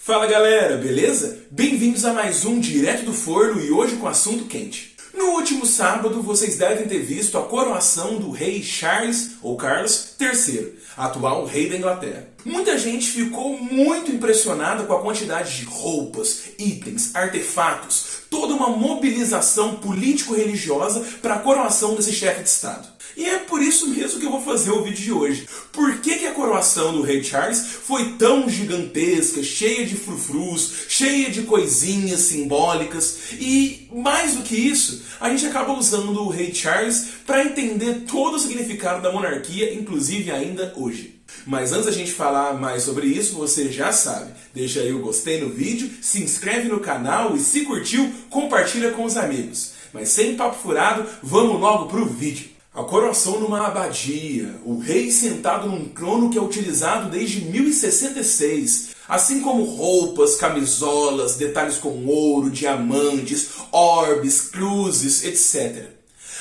Fala galera, beleza? Bem-vindos a mais um Direto do Forno e hoje com assunto quente. No último sábado vocês devem ter visto a coroação do rei Charles, ou Carlos III, atual rei da Inglaterra. Muita gente ficou muito impressionada com a quantidade de roupas, itens, artefatos, toda uma mobilização político-religiosa para a coroação desse chefe de Estado. E é por isso mesmo que eu vou fazer o vídeo de hoje. Por que a coroação do rei Charles foi tão gigantesca, cheia de frufrus, cheia de coisinhas simbólicas? E mais do que isso, a gente acaba usando o rei Charles para entender todo o significado da monarquia, inclusive ainda hoje. Mas antes da gente falar mais sobre isso, você já sabe, deixa aí o gostei no vídeo, se inscreve no canal e se curtiu, compartilha com os amigos. Mas sem papo furado, vamos logo pro vídeo. A coroação numa abadia, o rei sentado num trono que é utilizado desde 1066, assim como roupas, camisolas, detalhes com ouro, diamantes, orbes, cruzes, etc.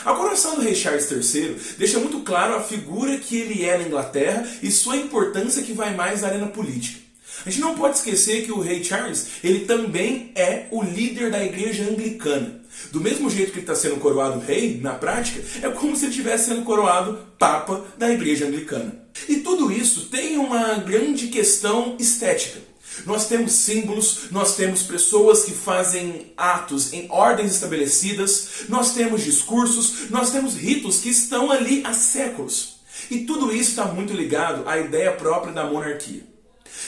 A coroação do rei Charles III deixa muito claro a figura que ele é na Inglaterra e sua importância que vai mais na arena política. A gente não pode esquecer que o rei Charles, ele também é o líder da igreja anglicana. Do mesmo jeito que ele está sendo coroado rei, na prática, é como se ele estivesse sendo coroado papa da igreja anglicana. E tudo isso tem uma grande questão estética. Nós temos símbolos, nós temos pessoas que fazem atos em ordens estabelecidas, nós temos discursos, nós temos ritos que estão ali há séculos. E tudo isso está muito ligado à ideia própria da monarquia.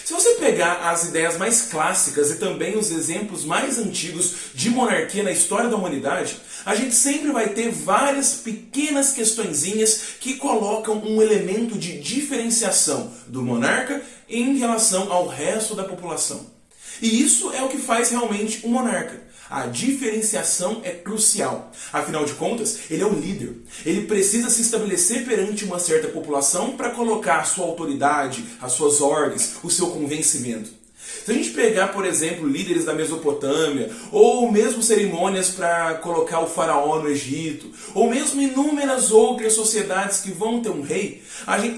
Se você pegar as ideias mais clássicas e também os exemplos mais antigos de monarquia na história da humanidade, a gente sempre vai ter várias pequenas questõezinhas que colocam um elemento de diferenciação do monarca em relação ao resto da população. E isso é o que faz realmente um monarca. A diferenciação é crucial. Afinal de contas, ele é o líder. Ele precisa se estabelecer perante uma certa população para colocar a sua autoridade, as suas ordens, o seu convencimento. Se a gente pegar, por exemplo, líderes da Mesopotâmia, ou mesmo cerimônias para colocar o faraó no Egito, ou mesmo inúmeras outras sociedades que vão ter um rei,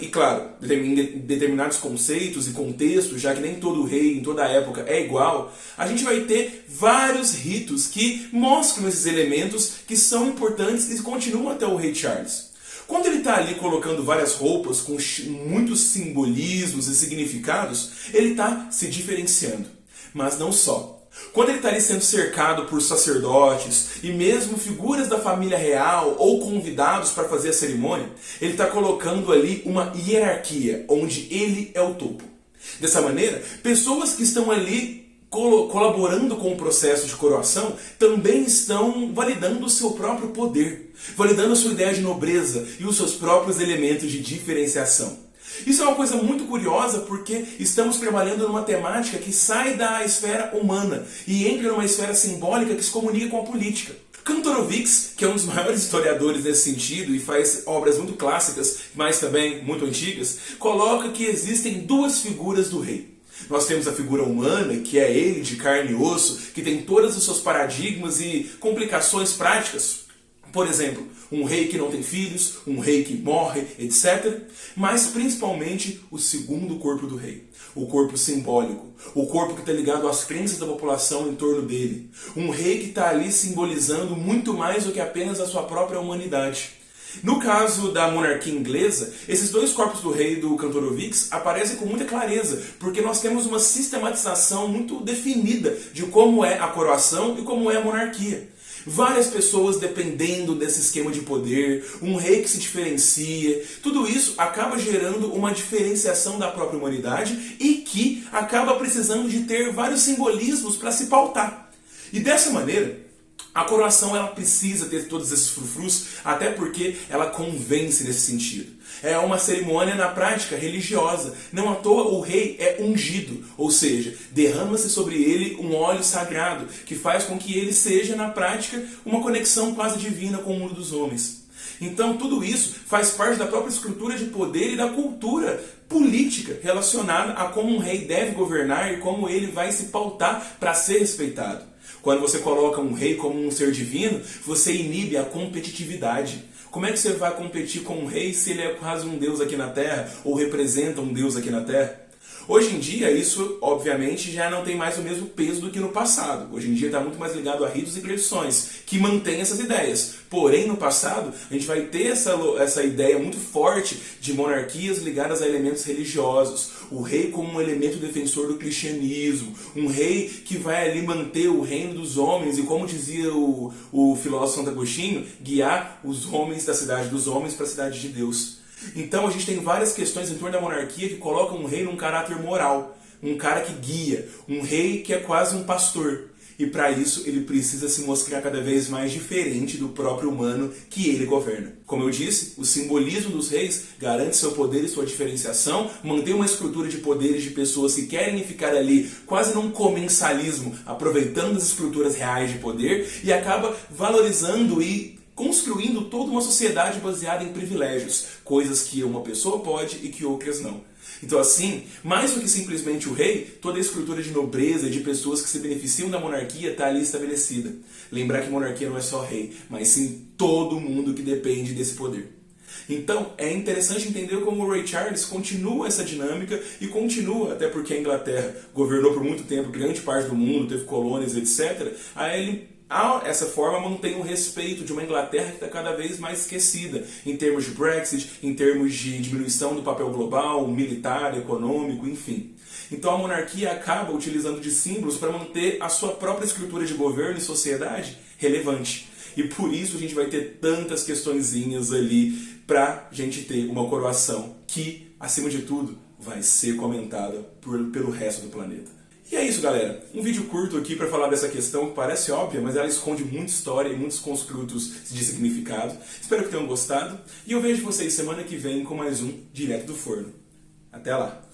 e claro, em determinados conceitos e contextos, já que nem todo rei em toda época é igual, a gente vai ter vários ritos que mostram esses elementos que são importantes e continuam até o rei Charles. Quando ele está ali colocando várias roupas com muitos simbolismos e significados, ele está se diferenciando. Mas não só. Quando ele está ali sendo cercado por sacerdotes e mesmo figuras da família real ou convidados para fazer a cerimônia, ele está colocando ali uma hierarquia, onde ele é o topo. Dessa maneira, pessoas que estão ali colaborando com o processo de coroação, também estão validando o seu próprio poder, validando a sua ideia de nobreza e os seus próprios elementos de diferenciação. Isso é uma coisa muito curiosa porque estamos trabalhando numa temática que sai da esfera humana e entra numa esfera simbólica que se comunica com a política. Kantorovix, que é um dos maiores historiadores nesse sentido e faz obras muito clássicas, mas também muito antigas, coloca que existem duas figuras do rei. Nós temos a figura humana, que é ele de carne e osso, que tem todos os seus paradigmas e complicações práticas. Por exemplo, um rei que não tem filhos, um rei que morre, etc. Mas principalmente o segundo corpo do rei. O corpo simbólico. O corpo que está ligado às crenças da população em torno dele. Um rei que está ali simbolizando muito mais do que apenas a sua própria humanidade. No caso da monarquia inglesa, esses dois corpos do rei do Kantorovix aparecem com muita clareza, porque nós temos uma sistematização muito definida de como é a coroação e como é a monarquia. Várias pessoas dependendo desse esquema de poder, um rei que se diferencia, tudo isso acaba gerando uma diferenciação da própria humanidade e que acaba precisando de ter vários simbolismos para se pautar. E dessa maneira, a coroação ela precisa ter todos esses frufrus, até porque ela convence nesse sentido. É uma cerimônia na prática religiosa. Não à toa o rei é ungido, ou seja, derrama-se sobre ele um óleo sagrado, que faz com que ele seja na prática uma conexão quase divina com o mundo dos homens. Então tudo isso faz parte da própria estrutura de poder e da cultura política relacionada a como um rei deve governar e como ele vai se pautar para ser respeitado. Quando você coloca um rei como um ser divino, você inibe a competitividade. Como é que você vai competir com um rei se ele é quase um deus aqui na Terra, ou representa um deus aqui na Terra? Hoje em dia, isso, obviamente, já não tem mais o mesmo peso do que no passado. Hoje em dia está muito mais ligado a ritos e tradições, que mantêm essas ideias. Porém, no passado, a gente vai ter essa ideia muito forte de monarquias ligadas a elementos religiosos. O rei como um elemento defensor do cristianismo. Um rei que vai ali manter o reino dos homens e, como dizia o filósofo Santo Agostinho, guiar os homens da cidade dos homens para a cidade de Deus. Então a gente tem várias questões em torno da monarquia que colocam um rei num caráter moral, um cara que guia, um rei que é quase um pastor. E para isso ele precisa se mostrar cada vez mais diferente do próprio humano que ele governa. Como eu disse, o simbolismo dos reis garante seu poder e sua diferenciação, mantém uma estrutura de poderes de pessoas que querem ficar ali quase num comensalismo, aproveitando as estruturas reais de poder e acaba valorizando e construindo toda uma sociedade baseada em privilégios, coisas que uma pessoa pode e que outras não. Então assim, mais do que simplesmente o rei, toda a estrutura de nobreza e de pessoas que se beneficiam da monarquia está ali estabelecida. Lembrar que monarquia não é só rei, mas sim todo mundo que depende desse poder. Então, é interessante entender como o Rei Charles continua essa dinâmica e continua, até porque a Inglaterra governou por muito tempo grande parte do mundo, teve colônias, etc. Aí ele essa forma mantém o respeito de uma Inglaterra que está cada vez mais esquecida em termos de Brexit, em termos de diminuição do papel global, militar, econômico, enfim. Então a monarquia acaba utilizando de símbolos para manter a sua própria estrutura de governo e sociedade relevante. E por isso a gente vai ter tantas questõezinhas ali para a gente ter uma coroação que, acima de tudo, vai ser comentada pelo resto do planeta. E é isso, galera. Um vídeo curto aqui para falar dessa questão que parece óbvia, mas ela esconde muita história e muitos construtos de significado. Espero que tenham gostado e eu vejo vocês semana que vem com mais um Direto do Forno. Até lá!